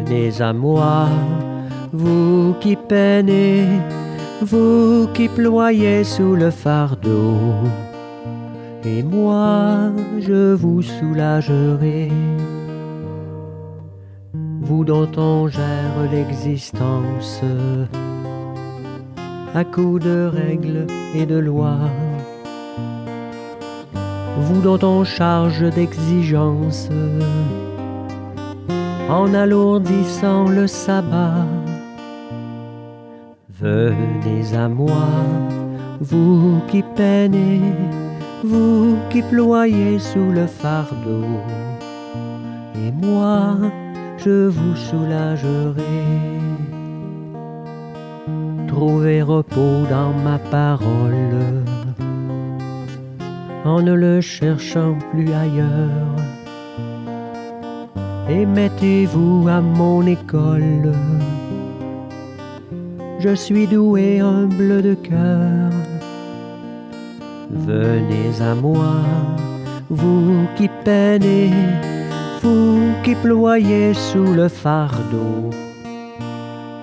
Venez à moi, vous qui peinez, vous qui ployez sous le fardeau, et moi je vous soulagerai. Vous dont on gère l'existence à coups de règles et de lois, vous dont on charge d'exigences en alourdissant le sabbat. Venez à moi, vous qui peinez, vous qui ployez sous le fardeau, et moi je vous soulagerai. Trouvez repos dans ma parole, en ne le cherchant plus ailleurs, et mettez-vous à mon école. Je suis doué, humble de cœur. Venez à moi, vous qui peinez, vous qui ployez sous le fardeau,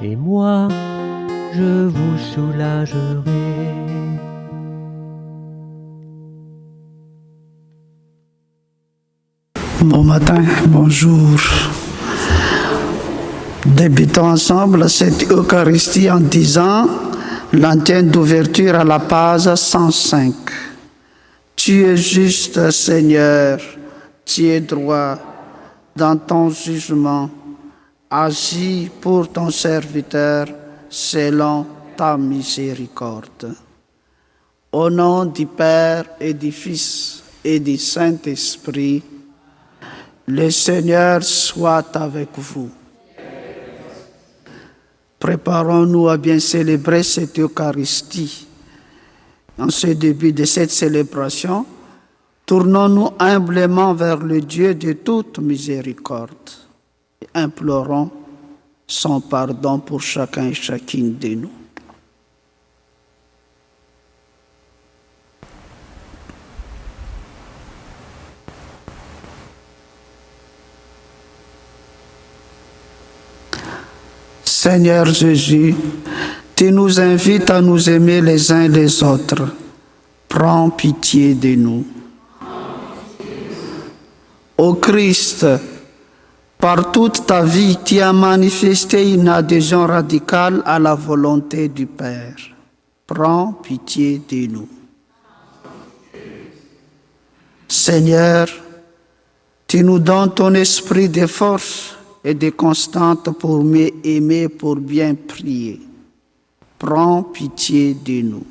et moi je vous soulagerai. Bon matin, bonjour. Débutons ensemble cette Eucharistie en disant l'antienne d'ouverture à la page 105. Tu es juste, Seigneur, tu es droit dans ton jugement. Agis pour ton serviteur selon ta miséricorde. Au nom du Père et du Fils et du Saint-Esprit, le Seigneur soit avec vous. Préparons-nous à bien célébrer cette Eucharistie. En ce début de cette célébration, tournons-nous humblement vers le Dieu de toute miséricorde et implorons son pardon pour chacun et chacune de nous. Seigneur Jésus, tu nous invites à nous aimer les uns les autres. Prends pitié de nous. Ô Christ, par toute ta vie, tu as manifesté une adhésion radicale à la volonté du Père. Prends pitié de nous. Seigneur, tu nous donnes ton esprit de force et de constante pour mieux aimer, pour bien prier. Prends pitié de nous.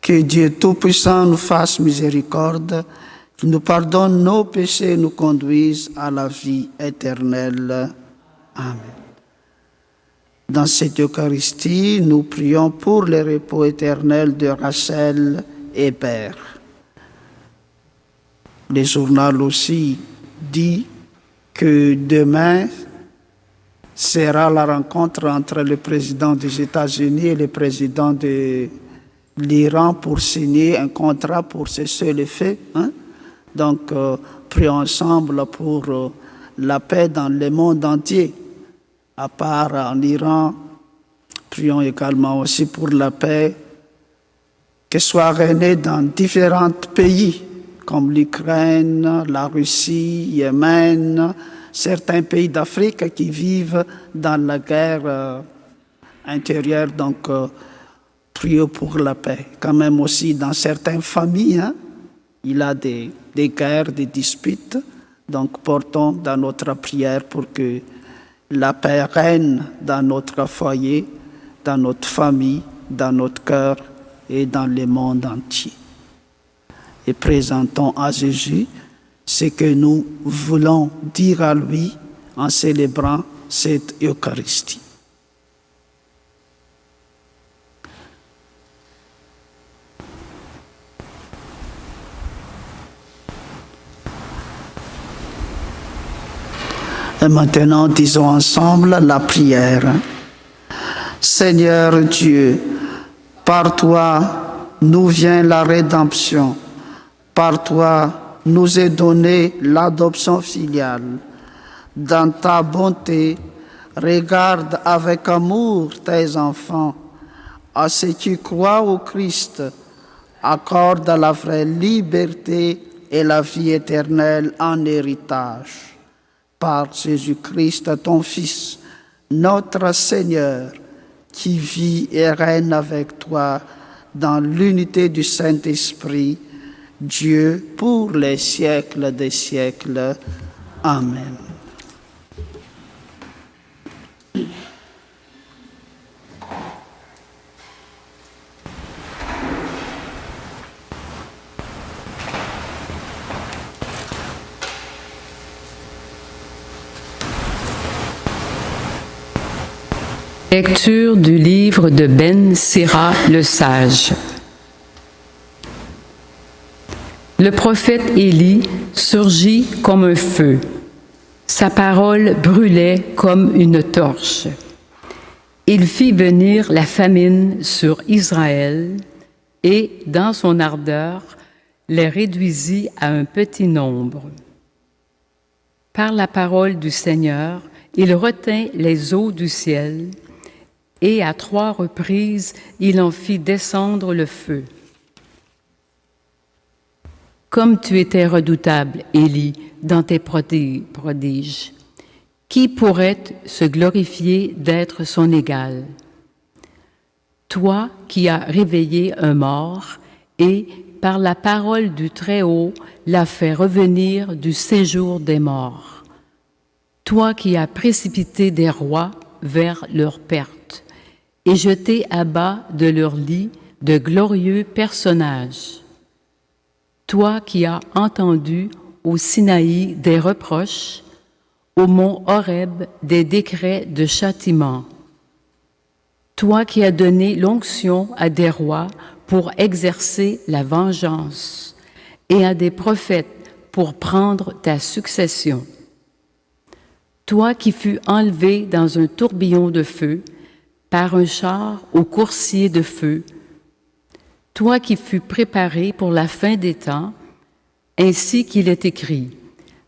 Que Dieu Tout-Puissant nous fasse miséricorde, qu'il nous pardonne nos péchés et nous conduise à la vie éternelle. Amen. Dans cette Eucharistie, nous prions pour le repos éternel de Rachel et Père. Le journal aussi dit que demain sera la rencontre entre le président des États-Unis et le président de l'Iran pour signer un contrat pour cesser le feu. Donc, prions ensemble pour la paix dans le monde entier. À part en Iran, prions également aussi pour la paix qui soit régnée dans différents pays, comme l'Ukraine, la Russie, Yémen, certains pays d'Afrique qui vivent dans la guerre intérieure. Donc, prions pour la paix. Quand même aussi dans certaines familles, il y a des guerres, des disputes. Donc, portons dans notre prière pour que la paix règne dans notre foyer, dans notre famille, dans notre cœur et dans le monde entier. Et présentons à Jésus ce que nous voulons dire à lui en célébrant cette Eucharistie. Et maintenant, disons ensemble la prière. Seigneur Dieu, par toi nous vient la rédemption. Par toi nous est donnée l'adoption filiale. Dans ta bonté, regarde avec amour tes enfants. À ceux qui croient au Christ, accorde la vraie liberté et la vie éternelle en héritage. Par Jésus-Christ, ton Fils, notre Seigneur, qui vit et règne avec toi dans l'unité du Saint-Esprit, Dieu pour les siècles des siècles. Amen. Lecture du livre de Ben Sira le sage. Le prophète Élie surgit comme un feu. Sa parole brûlait comme une torche. Il fit venir la famine sur Israël et, dans son ardeur, les réduisit à un petit nombre. Par la parole du Seigneur, il retint les eaux du ciel et à 3 reprises, il en fit descendre le feu. Comme tu étais redoutable, Élie, dans tes prodiges, qui pourrait se glorifier d'être son égal? Toi qui as réveillé un mort et, par la parole du Très-Haut, l'as fait revenir du séjour des morts. Toi qui as précipité des rois vers leur perte et jeté à bas de leur lit de glorieux personnages. Toi qui as entendu au Sinaï des reproches, au mont Horeb des décrets de châtiment. Toi qui as donné l'onction à des rois pour exercer la vengeance et à des prophètes pour prendre ta succession. Toi qui fus enlevé dans un tourbillon de feu par un char au coursier de feu, toi qui fus préparé pour la fin des temps, ainsi qu'il est écrit,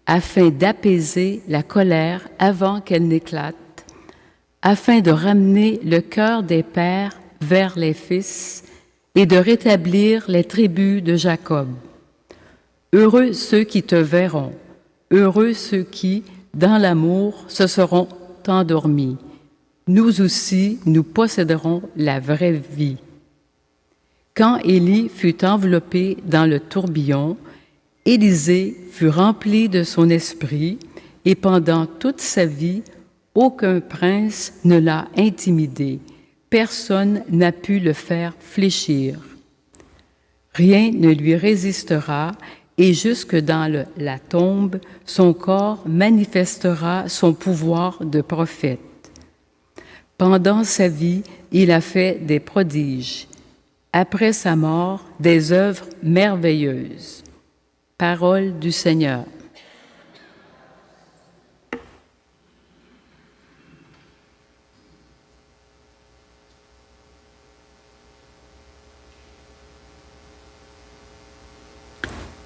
afin d'apaiser la colère avant qu'elle n'éclate, afin de ramener le cœur des pères vers les fils et de rétablir les tribus de Jacob. Heureux ceux qui te verront, heureux ceux qui, dans l'amour, se seront endormis. Nous aussi, nous posséderons la vraie vie. Quand Élie fut enveloppé dans le tourbillon, Élisée fut rempli de son esprit et pendant toute sa vie, aucun prince ne l'a intimidé. Personne n'a pu le faire fléchir. Rien ne lui résistera et jusque dans la tombe, son corps manifestera son pouvoir de prophète. Pendant sa vie, il a fait des prodiges. Après sa mort, des œuvres merveilleuses. Parole du Seigneur.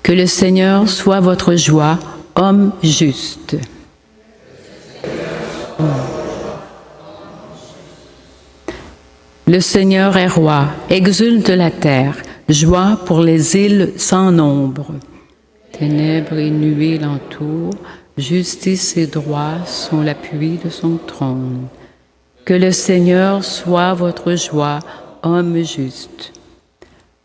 Que le Seigneur soit votre joie, homme juste. Le Seigneur est roi, exulte la terre, joie pour les îles sans nombre. Ténèbres et nuées l'entourent, justice et droit sont l'appui de son trône. Que le Seigneur soit votre joie, homme juste.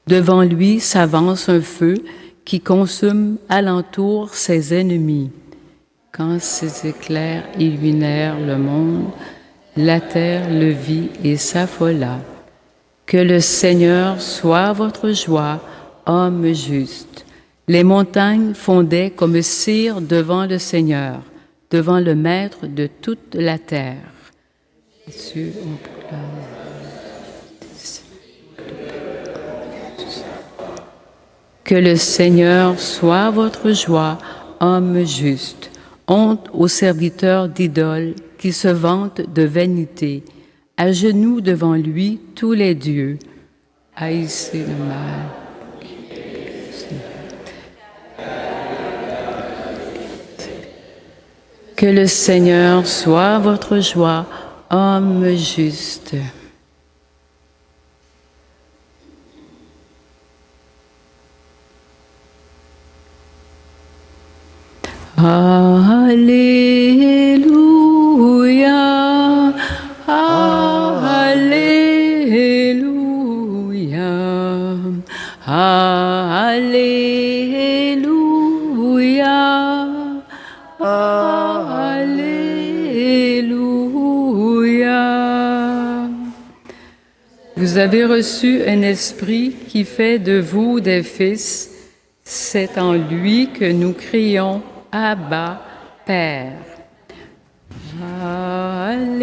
Devant lui s'avance un feu qui consume alentour ses ennemis. Quand ses éclairs illuminèrent le monde, la terre le vit et s'affola. Que le Seigneur soit votre joie, homme juste. Les montagnes fondaient comme cire devant le Seigneur, devant le Maître de toute la terre. Que le Seigneur soit votre joie, homme juste. Honte aux serviteurs d'idoles qui se vantent de vanité. À genoux devant lui tous les dieux. Haïssez le mal. Que le Seigneur soit votre joie, homme juste. Alléluia, Alléluia, Alléluia, Alléluia. Vous avez reçu un esprit qui fait de vous des fils. C'est en lui que nous crions Abba, Père. Alléluia.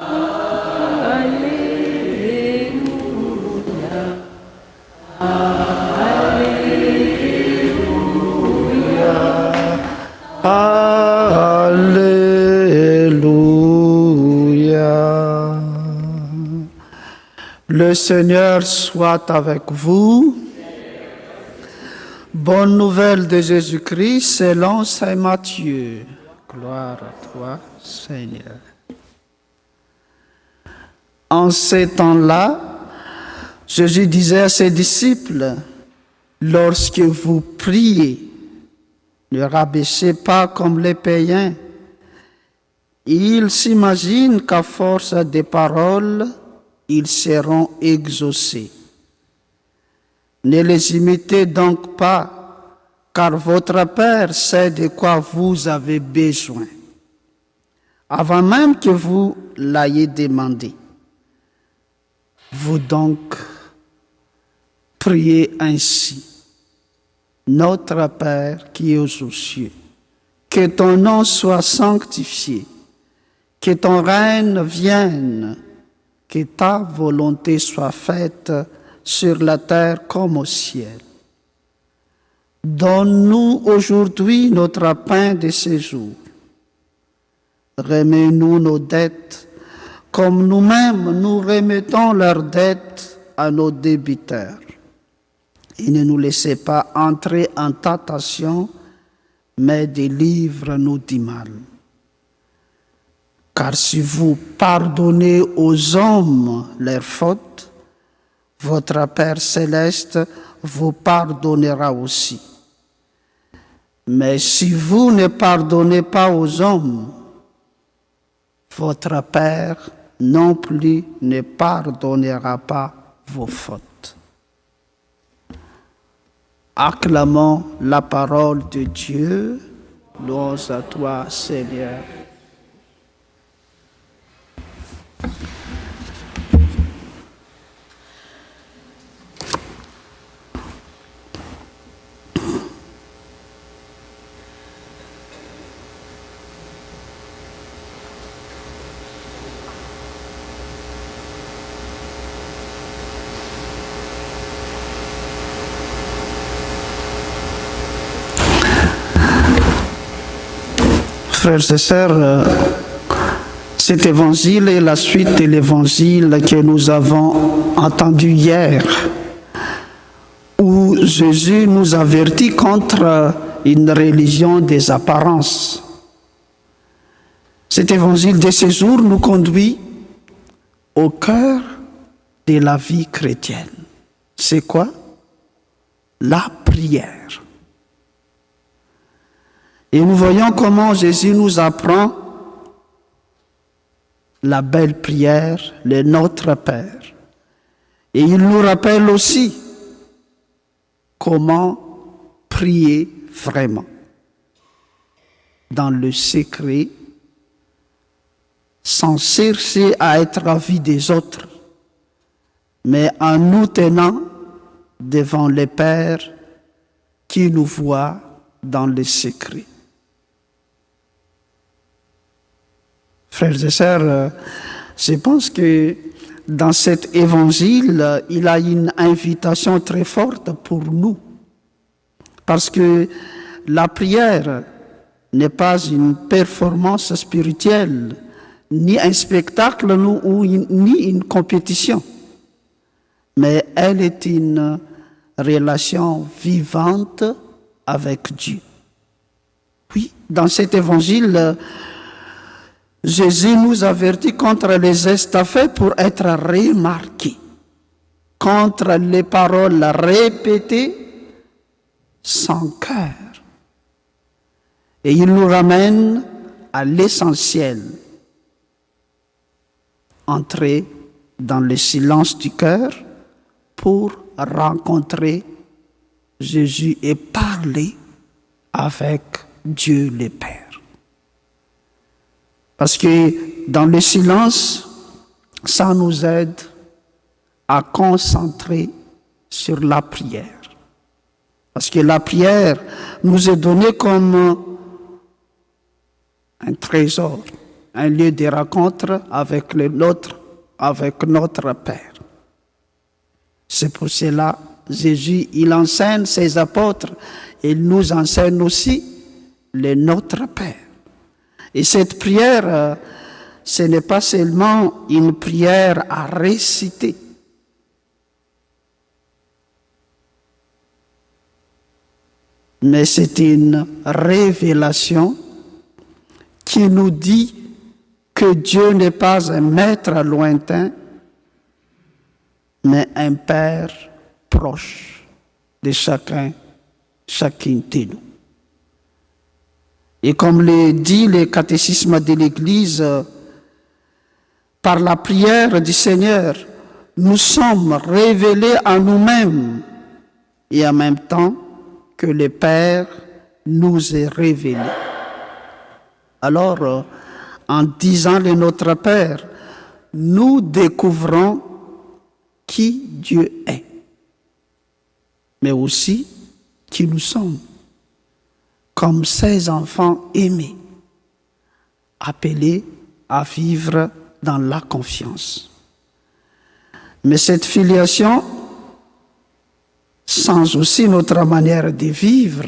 Alléluia. Alléluia. Le Seigneur soit avec vous. Bonne nouvelle de Jésus-Christ selon saint Matthieu. Gloire à toi, Seigneur. En ces temps-là, Jésus disait à ses disciples, lorsque vous priez, ne rabaissez pas comme les païens. Ils s'imaginent qu'à force des paroles, ils seront exaucés. Ne les imitez donc pas, car votre Père sait de quoi vous avez besoin, avant même que vous l'ayez demandé. Vous donc priez ainsi. Notre Père qui es aux cieux, que ton nom soit sanctifié, que ton règne vienne, que ta volonté soit faite sur la terre comme au ciel. Donne-nous aujourd'hui notre pain de ce jour. Remets-nous nos dettes, comme nous-mêmes nous remettons leurs dettes à nos débiteurs. Et ne nous laissez pas entrer en tentation, mais délivre-nous du mal. Car si vous pardonnez aux hommes leurs fautes, votre Père céleste vous pardonnera aussi. Mais si vous ne pardonnez pas aux hommes, votre Père non plus ne pardonnera pas vos fautes. Acclamons la parole de Dieu. Louange à toi, Seigneur. Frères et sœurs, cet évangile est la suite de l'évangile que nous avons entendu hier, où Jésus nous avertit contre une religion des apparences. Cet évangile de ce jour nous conduit au cœur de la vie chrétienne. C'est quoi? La prière. Et nous voyons comment Jésus nous apprend la belle prière, le Notre Père. Et il nous rappelle aussi comment prier vraiment, dans le secret, sans chercher à être à vie des autres, mais en nous tenant devant le Père qui nous voit dans le secret. Frères et sœurs, je pense que dans cet évangile, il y a une invitation très forte pour nous. Parce que la prière n'est pas une performance spirituelle, ni un spectacle, ni une compétition. Mais elle est une relation vivante avec Dieu. Oui, dans cet évangile, Jésus nous avertit contre les estafets pour être remarqués, contre les paroles répétées sans cœur. Et il nous ramène à l'essentiel. Entrer dans le silence du cœur pour rencontrer Jésus et parler avec Dieu le Père. Parce que dans le silence, ça nous aide à concentrer sur la prière. Parce que la prière nous est donnée comme un trésor, un lieu de rencontre avec l'autre, avec notre Père. C'est pour cela Jésus, il enseigne ses apôtres, il nous enseigne aussi le Notre Père. Et cette prière, ce n'est pas seulement une prière à réciter. Mais c'est une révélation qui nous dit que Dieu n'est pas un maître lointain, mais un Père proche de chacune de nous. Et comme le dit le catéchisme de l'Église, par la prière du Seigneur, nous sommes révélés à nous-mêmes et en même temps que le Père nous est révélé. Alors, en disant le Notre Père, nous découvrons qui Dieu est, mais aussi qui nous sommes, comme ses enfants aimés, appelés à vivre dans la confiance. Mais cette filiation, sans aussi notre manière de vivre,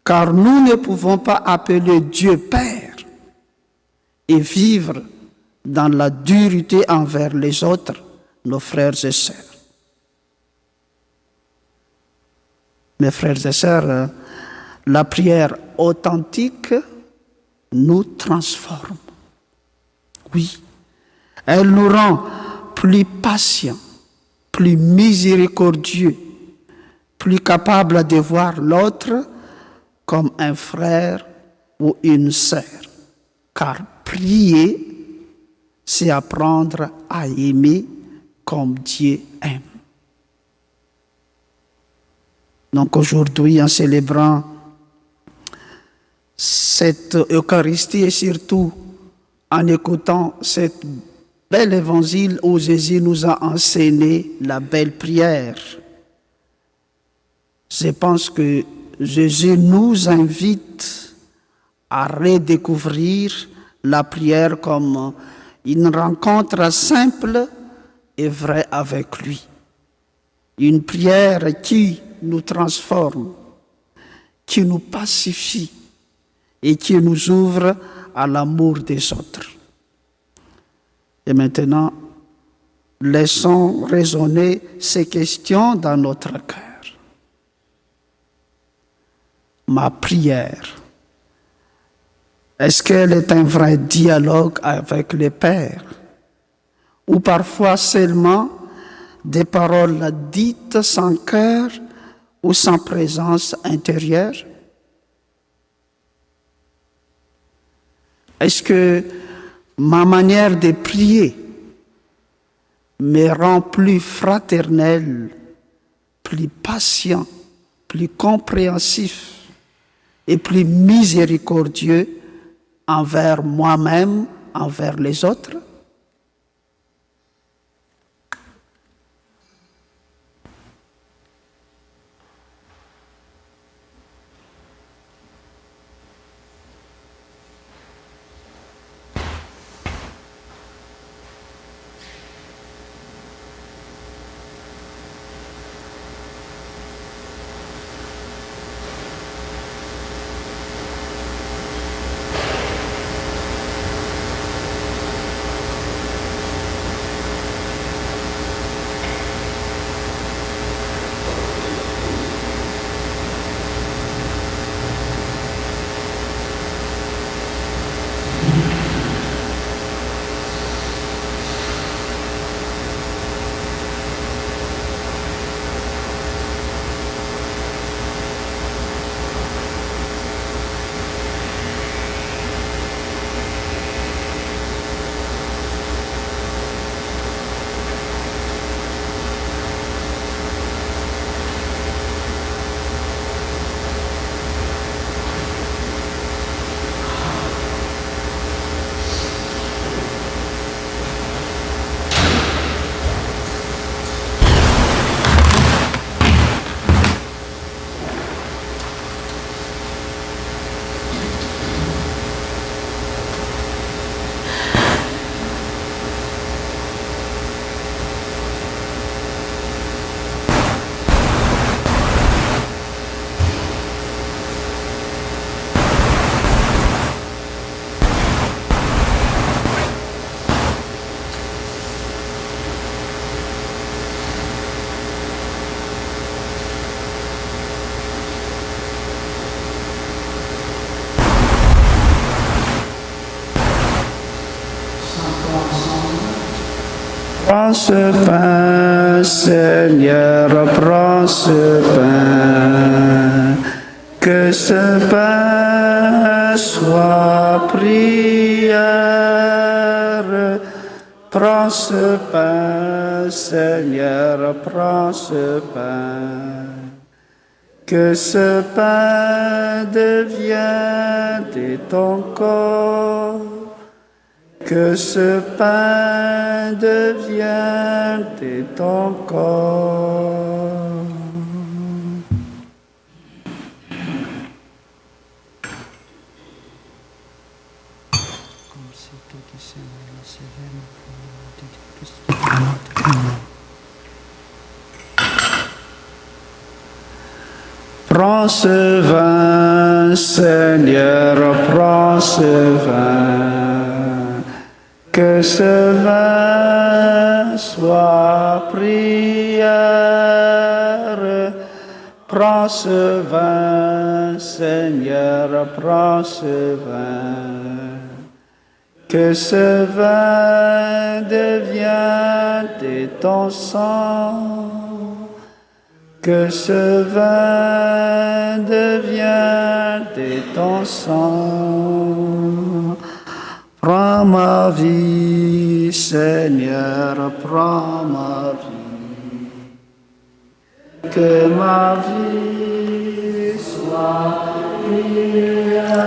car nous ne pouvons pas appeler Dieu Père et vivre dans la dureté envers les autres, nos frères et sœurs. Mes frères et sœurs, la prière authentique nous transforme. Oui, elle nous rend plus patients, plus miséricordieux, plus capables de voir l'autre comme un frère ou une sœur. Car prier, c'est apprendre à aimer comme Dieu aime. Donc aujourd'hui, en célébrant cette Eucharistie et surtout en écoutant cet bel évangile où Jésus nous a enseigné la belle prière, je pense que Jésus nous invite à redécouvrir la prière comme une rencontre simple et vraie avec lui. Une prière qui nous transforme, qui nous pacifie et qui nous ouvre à l'amour des autres. Et maintenant, laissons résonner ces questions dans notre cœur. Ma prière, est-ce qu'elle est un vrai dialogue avec le Père? Ou parfois seulement des paroles dites sans cœur ou sans présence intérieure? Est-ce que ma manière de prier me rend plus fraternel, plus patient, plus compréhensif et plus miséricordieux envers moi-même, envers les autres? Prends ce pain, Seigneur, prends ce pain, que ce pain soit prière. Prends ce pain, Seigneur, prends ce pain, que ce pain devienne ton corps, que ce pain devienne ton corps. Prends ce vin, Seigneur, prends ce vin, que ce vin soit prière. Prends ce vin, Seigneur, prends ce vin, que ce vin devienne ton sang, que ce vin devienne ton sang. Prends ma vie, Seigneur, prends ma vie, que ma vie soit prière.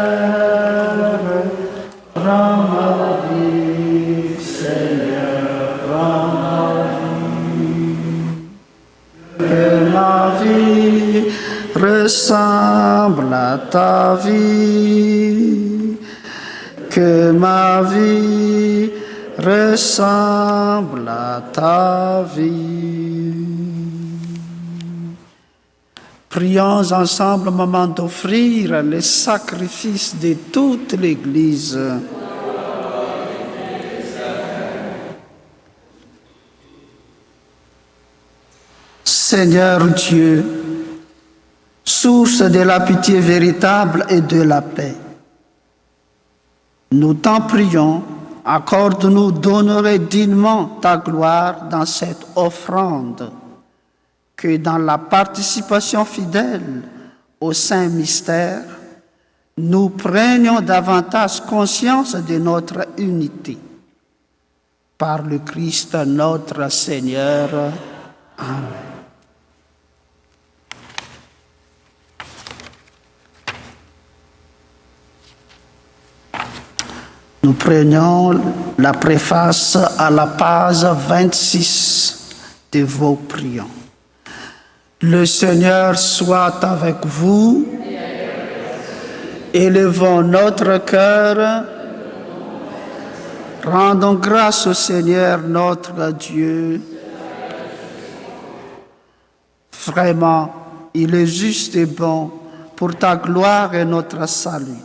Prends ma vie, Seigneur, prends ma vie, que ma vie ressemble à ta vie, que ma vie ressemble à ta vie. Prions ensemble au moment d'offrir les sacrifices de toute l'Église. Seigneur Dieu, source de la pitié véritable et de la paix, nous t'en prions, accorde-nous d'honorer dignement ta gloire dans cette offrande, que dans la participation fidèle au saint mystère, nous prenions davantage conscience de notre unité. Par le Christ notre Seigneur. Amen. Nous prenons la préface à la page 26 de vos priants. Le Seigneur soit avec vous. Élevons notre cœur. Rendons grâce au Seigneur notre Dieu. Vraiment, il est juste et bon pour ta gloire et notre salut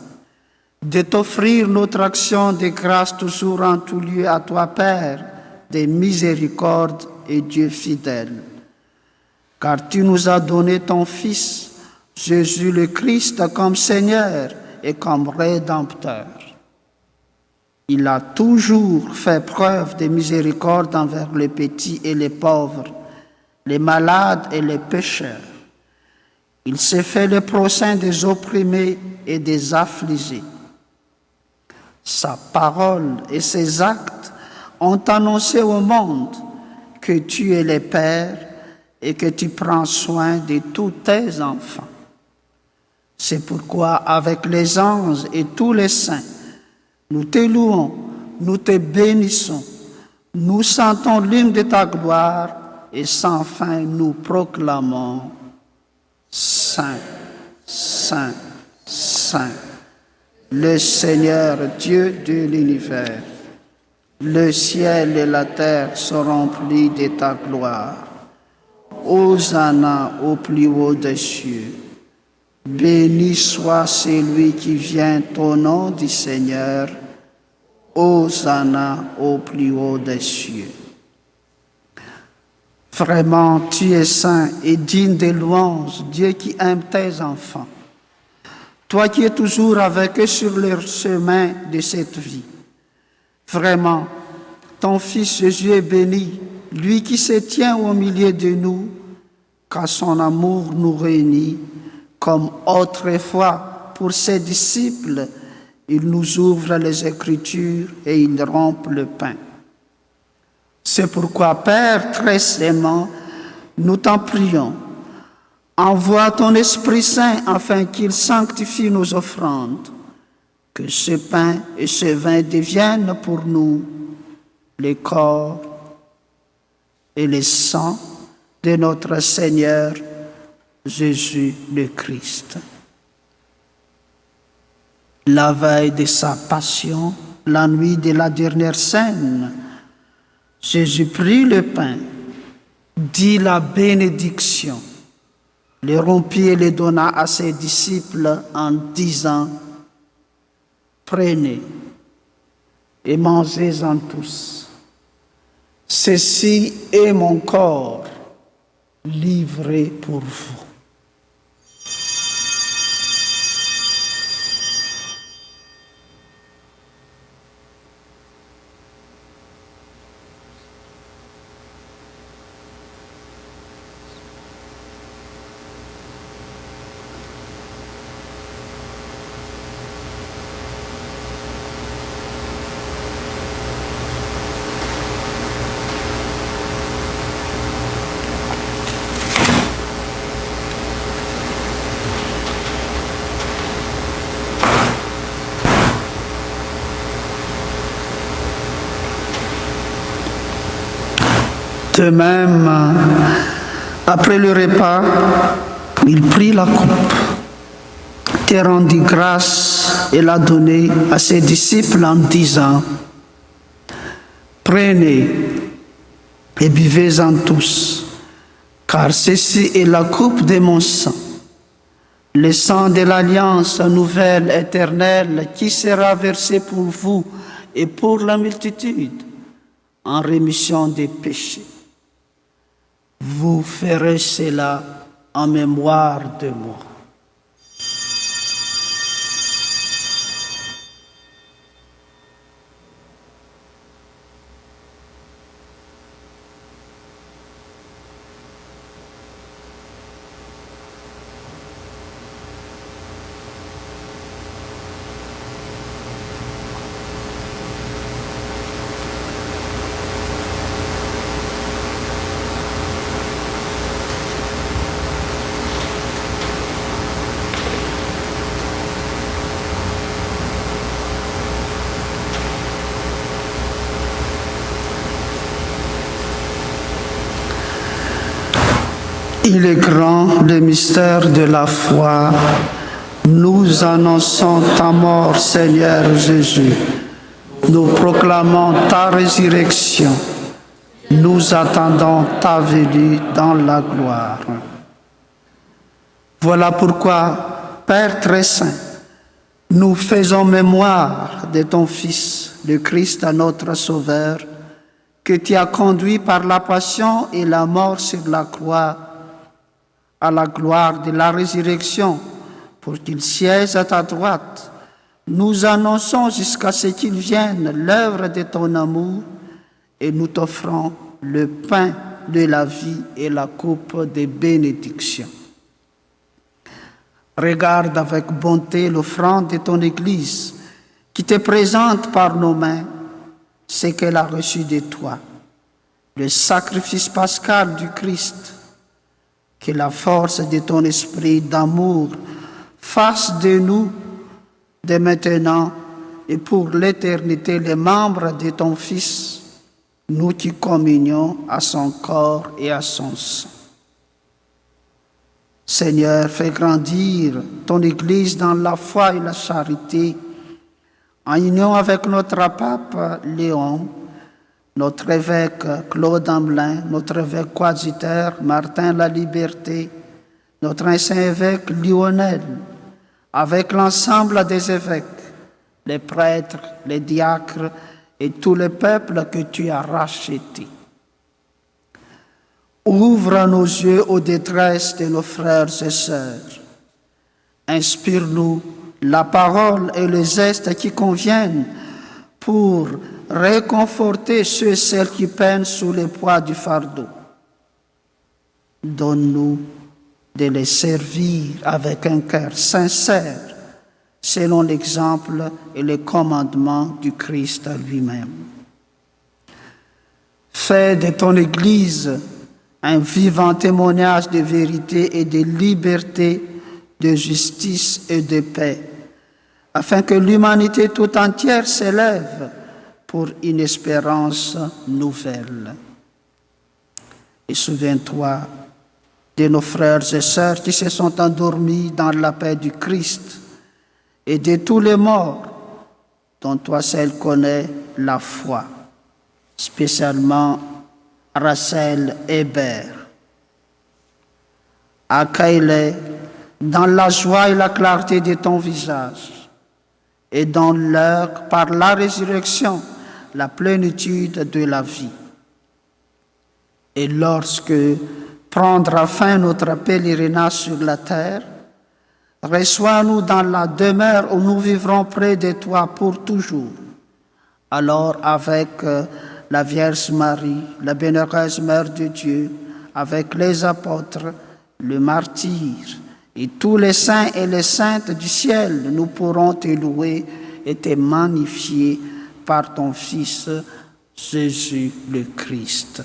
de t'offrir notre action de grâce toujours en tout lieu à toi, Père, des miséricordes et Dieu fidèle. Car tu nous as donné ton Fils, Jésus le Christ, comme Seigneur et comme Rédempteur. Il a toujours fait preuve de miséricorde envers les petits et les pauvres, les malades et les pécheurs. Il s'est fait le procès des opprimés et des affligés. Sa parole et ses actes ont annoncé au monde que tu es le Père et que tu prends soin de tous tes enfants. C'est pourquoi, avec les anges et tous les saints, nous te louons, nous te bénissons, nous sentons l'hymne de ta gloire et sans fin nous proclamons Saint, Saint, Saint, le Seigneur Dieu de l'univers. Le ciel et la terre sont remplis de ta gloire. Hosanna au plus haut des cieux. Béni soit celui qui vient au nom du Seigneur. Hosanna au plus haut des cieux. Vraiment, tu es saint et digne de louange, Dieu qui aime tes enfants. Toi qui es toujours avec eux sur leur chemin de cette vie. Vraiment, Ton Fils Jésus est béni, lui qui se tient au milieu de nous, car son amour nous réunit, comme autrefois pour ses disciples, il nous ouvre les Écritures et il rompt le pain. C'est pourquoi, Père très aimant, nous t'en prions, envoie ton Esprit Saint afin qu'il sanctifie nos offrandes, que ce pain et ce vin deviennent pour nous les corps et les sangs de notre Seigneur Jésus le Christ. La veille de sa passion, la nuit de la dernière scène, Jésus prit le pain, dit la bénédiction, le rompit et le donna à ses disciples en disant: Prenez et mangez-en tous. Ceci est mon corps livré pour vous. De même, après le repas, il prit la coupe, te rendit grâce et la donnait à ses disciples en disant: Prenez et buvez-en tous, car ceci est la coupe de mon sang, le sang de l'alliance nouvelle éternelle qui sera versé pour vous et pour la multitude en rémission des péchés. Vous ferez cela en mémoire de moi. Il est grand le mystère de la foi. Nous annonçons ta mort, Seigneur Jésus. Nous proclamons ta résurrection. Nous attendons ta venue dans la gloire. Voilà pourquoi, Père très saint, nous faisons mémoire de ton Fils, le Christ, notre Sauveur, que tu as conduit par la passion et la mort sur la croix à la gloire de la résurrection, pour qu'il siège à ta droite. Nous annonçons jusqu'à ce qu'il vienne l'œuvre de ton amour et nous t'offrons le pain de la vie et la coupe de bénédiction. Regarde avec bonté l'offrande de ton Église qui te présente par nos mains ce qu'elle a reçu de toi, le sacrifice pascal du Christ. Que la force de ton esprit d'amour fasse de nous, dès maintenant et pour l'éternité, les membres de ton Fils, nous qui communions à son corps et à son sang. Seigneur, fais grandir ton Église dans la foi et la charité, en union avec notre pape Léon, notre évêque Claude Amelin, notre évêque coadjuteur Martin Laliberté, notre ancien évêque Lionel, avec l'ensemble des évêques, les prêtres, les diacres et tout le peuple que tu as racheté. Ouvre nos yeux aux détresses de nos frères et sœurs. Inspire-nous la parole et les gestes qui conviennent pour réconforter ceux et celles qui peinent sous le poids du fardeau. Donne-nous de les servir avec un cœur sincère, selon l'exemple et les commandements du Christ lui-même. Fais de ton Église un vivant témoignage de vérité et de liberté, de justice et de paix, afin que l'humanité tout entière s'élève pour une espérance nouvelle. Et souviens-toi de nos frères et sœurs qui se sont endormis dans la paix du Christ et de tous les morts dont toi seul connais la foi, spécialement Rachel Hébert. Accueille-les dans la joie et la clarté de ton visage et donne-leur par la résurrection la plénitude de la vie. Et lorsque prendra fin notre pèlerinage sur la terre, reçois-nous dans la demeure où nous vivrons près de toi pour toujours. Alors avec la Vierge Marie, la bienheureuse Mère de Dieu, avec les apôtres, le martyr et tous les saints et les saintes du ciel, nous pourrons te louer et te magnifier par ton Fils Jésus le Christ.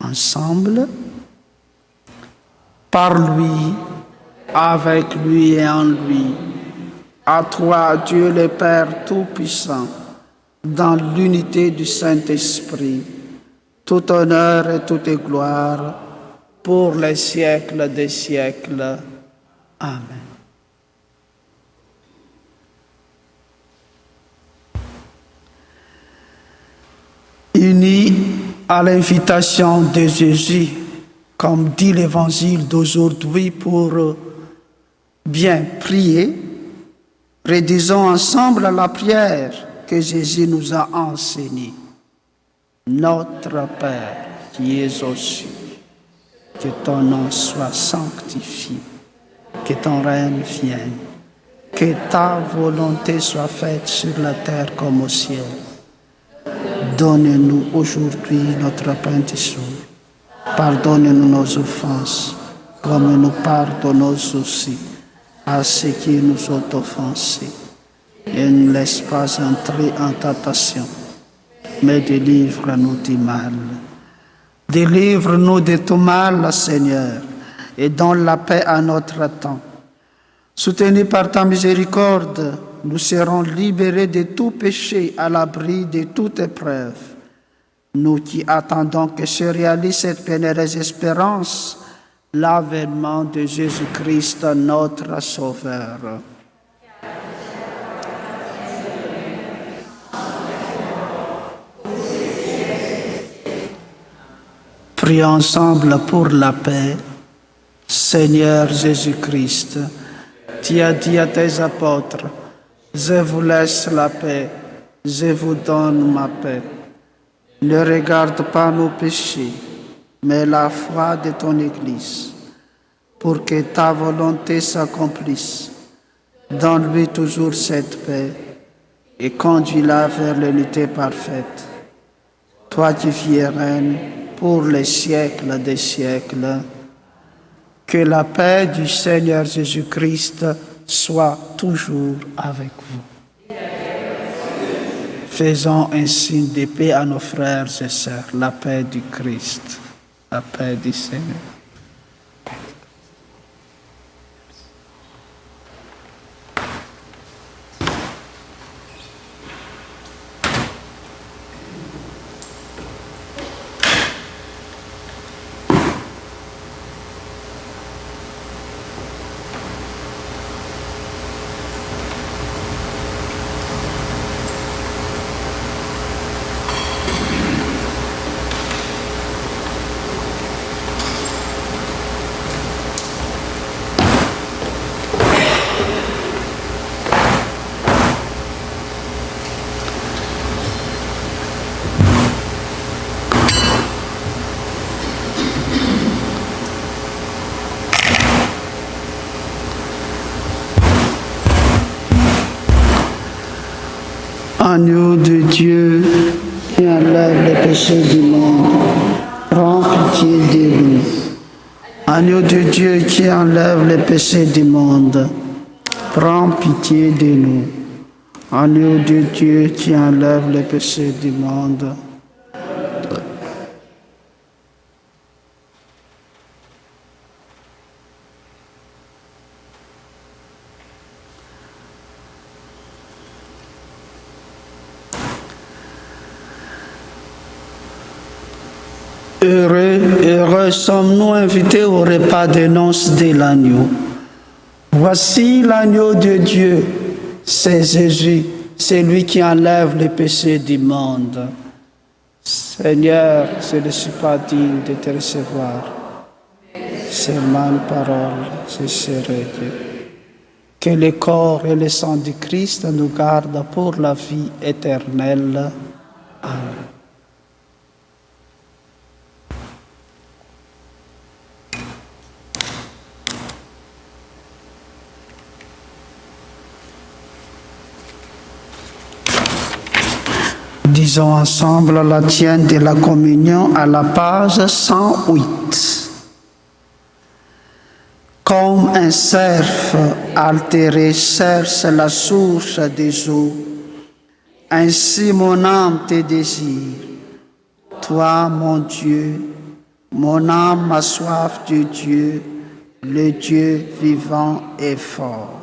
Ensemble, par lui, avec lui et en lui, à toi, Dieu le Père Tout-Puissant, dans l'unité du Saint-Esprit, tout honneur et toute gloire pour les siècles des siècles. Amen. Unis à l'invitation de Jésus, comme dit l'Évangile d'aujourd'hui, pour bien prier, rédisons ensemble la prière que Jésus nous a enseignée. Notre Père qui es aux cieux, que ton nom soit sanctifié, que ton règne vienne, que ta volonté soit faite sur la terre comme au ciel. Donne-nous aujourd'hui notre pain du jour. Pardonne-nous nos offenses, comme nous pardonnons aussi à ceux qui nous ont offensés. Et ne nous laisse pas entrer en tentation, mais délivre-nous du mal. Délivre-nous de tout mal, Seigneur, et donne la paix à notre temps. Soutenus par ta miséricorde, nous serons libérés de tout péché, à l'abri de toute épreuve. Nous qui attendons que se réalise cette bienheureuse espérance, l'avènement de Jésus-Christ, notre Sauveur. Prions ensemble pour la paix. Seigneur Jésus-Christ, tu as dit à tes apôtres, « Je vous laisse la paix, je vous donne ma paix. Ne regarde pas nos péchés, mais la foi de ton Église, pour que ta volonté s'accomplisse. Donne-lui toujours cette paix et conduis-la vers l'unité parfaite. Toi qui vis et règnes pour les siècles des siècles, que la paix du Seigneur Jésus-Christ soit toujours avec vous. Faisons un signe de paix à nos frères et sœurs, la paix du Christ, la paix du Seigneur. Agneau de Dieu qui enlève les péchés du monde, prends pitié de nous. Agneau de Dieu qui enlève les péchés du monde, prends pitié de nous. Agneau de Dieu qui enlève les péchés du monde. Heureux sommes-nous invités au repas des noces de l'agneau. Voici l'agneau de Dieu, c'est Jésus, c'est lui qui enlève les péchés du monde. Seigneur, je ne suis pas digne de te recevoir. Seulement une parole, je serai Dieu. Que le corps et le sang du Christ nous gardent pour la vie éternelle. Amen. Disons ensemble la tienne de la communion à la page 108. Comme un cerf altéré cherche la source des eaux, ainsi mon âme te désire. Toi, mon Dieu, mon âme a soif de Dieu, le Dieu vivant et fort.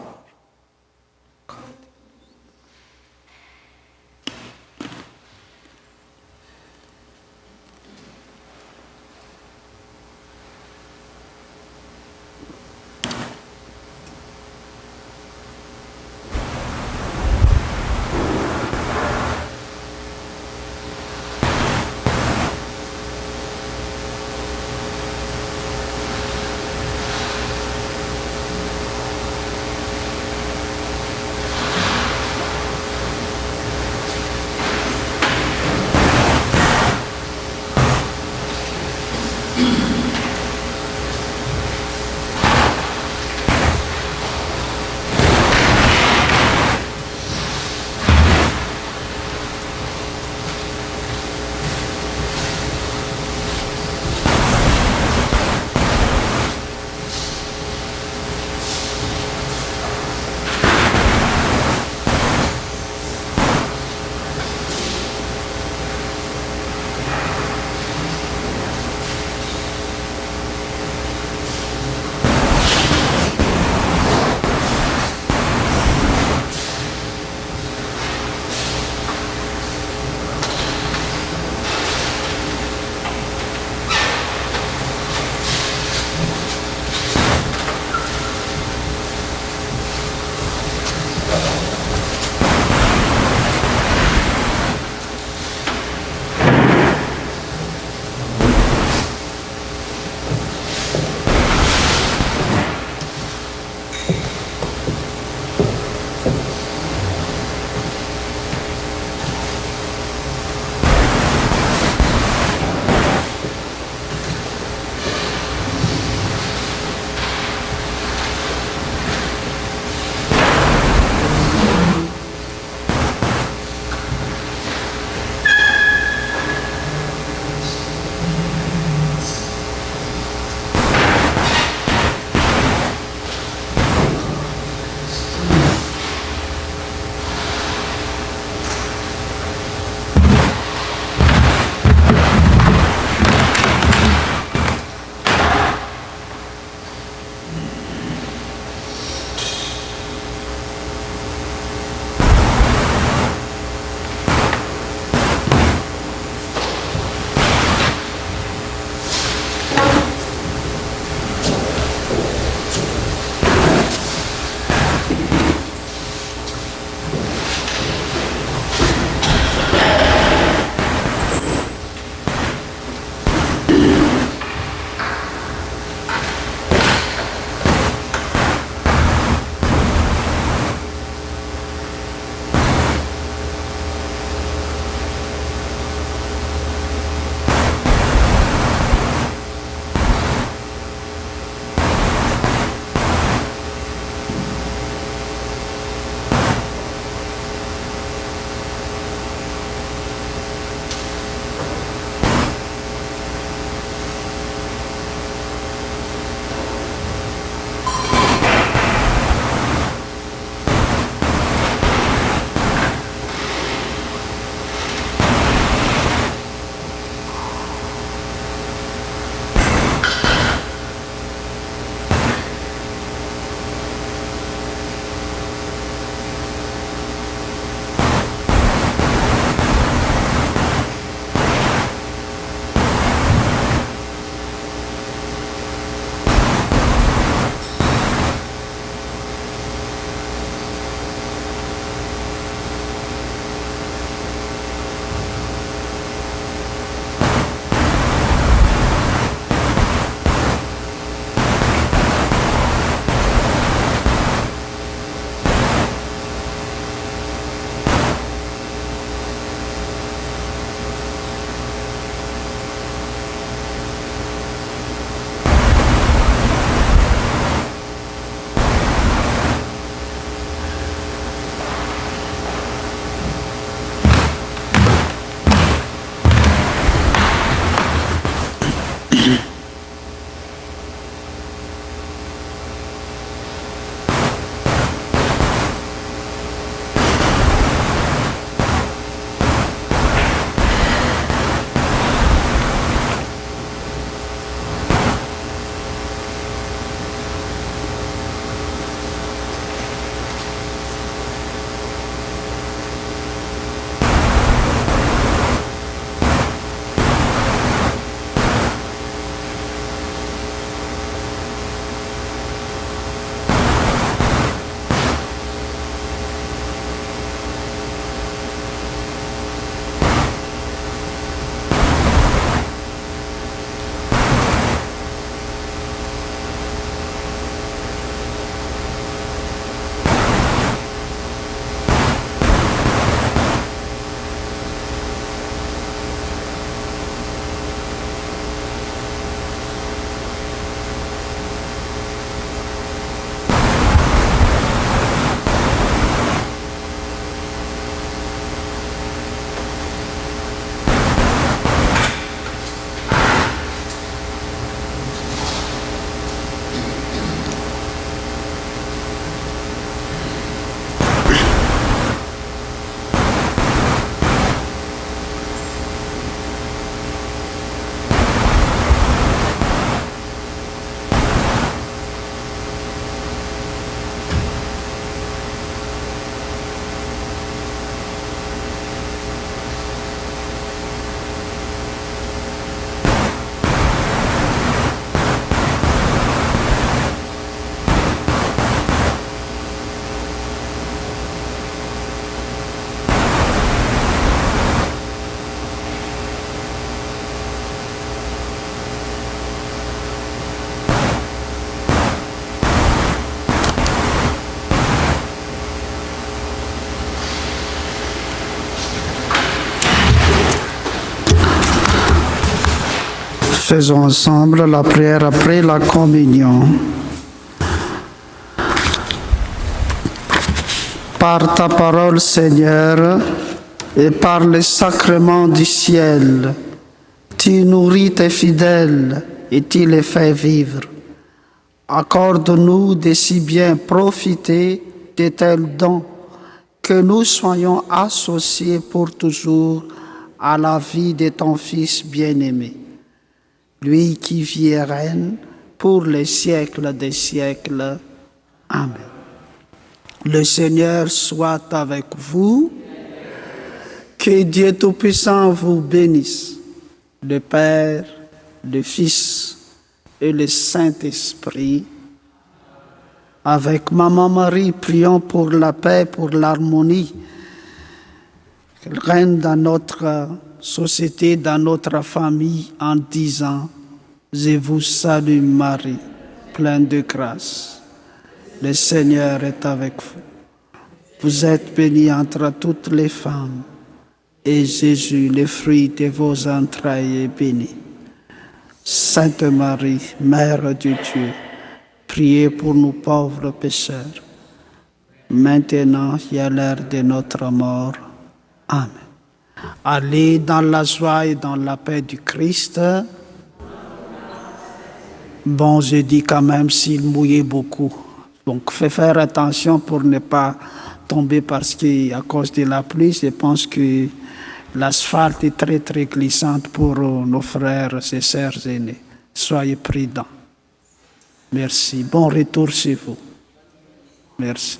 Faisons ensemble la prière après la communion. Par ta parole, Seigneur, et par les sacrements du ciel, tu nourris tes fidèles et tu les fais vivre. Accorde-nous de si bien profiter de tels dons que nous soyons associés pour toujours à la vie de ton Fils bien-aimé, lui qui vit et règne pour les siècles des siècles. Amen. Le Seigneur soit avec vous. Que Dieu Tout-Puissant vous bénisse, le Père, le Fils et le Saint-Esprit. Avec Maman Marie, prions pour la paix, pour l'harmonie, qu'elle règne dans notre société, dans notre famille, en disant: Je vous salue Marie, pleine de grâce. Le Seigneur est avec vous. Vous êtes bénie entre toutes les femmes, et Jésus, le fruit de vos entrailles, est béni. Sainte Marie, Mère de Dieu, priez pour nous pauvres pécheurs, maintenant et à l'heure de notre mort. Amen. Allez dans la joie et dans la paix du Christ. Bon, je dis quand même s'il mouillait beaucoup. Donc, faites faire attention pour ne pas tomber parce qu'à cause de la pluie, je pense que l'asphalte est très très glissante pour nos frères et sœurs aînés. Soyez prudents. Merci. Bon retour chez vous. Merci.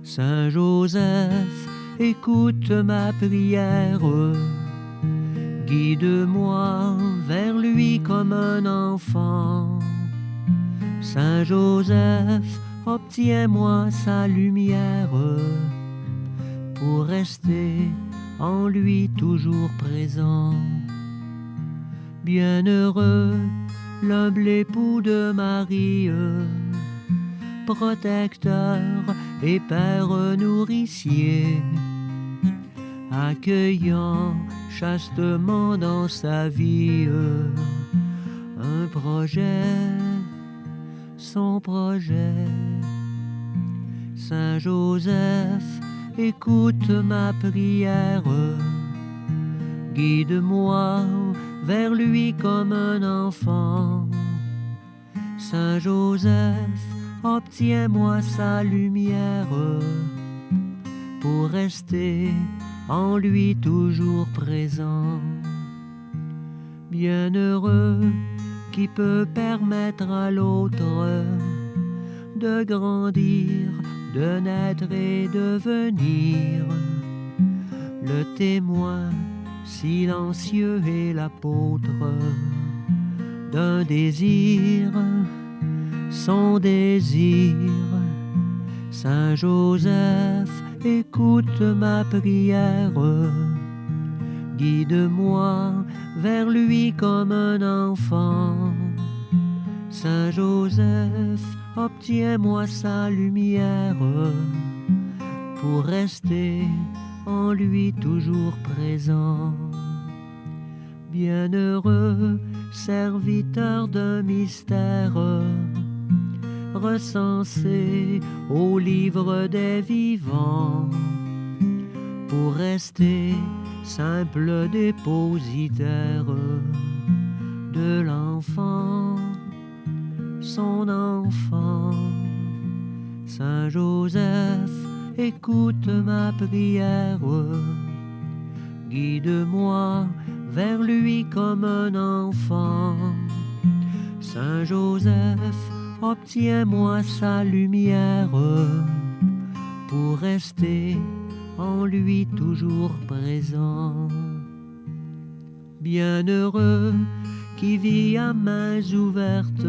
Saint Joseph, écoute ma prière, guide-moi vers lui comme un enfant. Saint Joseph, obtiens-moi sa lumière pour rester en lui toujours présent. Bienheureux, l'humble époux de Marie, protecteur et père nourricier, accueillant chastement dans sa vie un projet, son projet. Saint Joseph, écoute ma prière, guide-moi vers lui comme un enfant. Saint Joseph, obtiens-moi sa lumière pour rester en lui toujours présent. Bienheureux qui peut permettre à l'autre de grandir, de naître et devenir le témoin silencieux et l'apôtre d'un désir, son désir. Saint Joseph, écoute ma prière, guide-moi vers lui comme un enfant. Saint Joseph, obtiens-moi sa lumière pour rester en lui toujours présent. Bienheureux serviteur d'un mystère recensé au livre des vivants, pour rester simple dépositaire de l'enfant, son enfant. Saint Joseph, écoute ma prière, guide-moi vers lui comme un enfant. Saint Joseph, obtiens-moi sa lumière pour rester en lui toujours présent. Bienheureux qui vit à mains ouvertes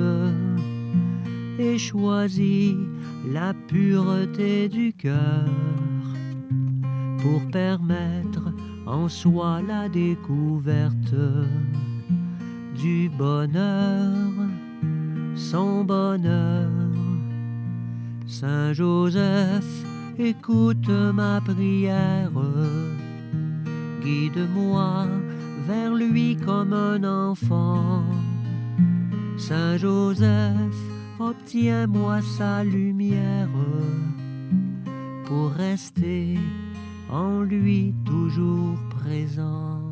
et choisit la pureté du cœur pour permettre en soi la découverte du bonheur, son bonheur. Saint Joseph, écoute ma prière, guide-moi vers lui comme un enfant. Saint Joseph, obtiens-moi sa lumière pour rester en lui toujours présent.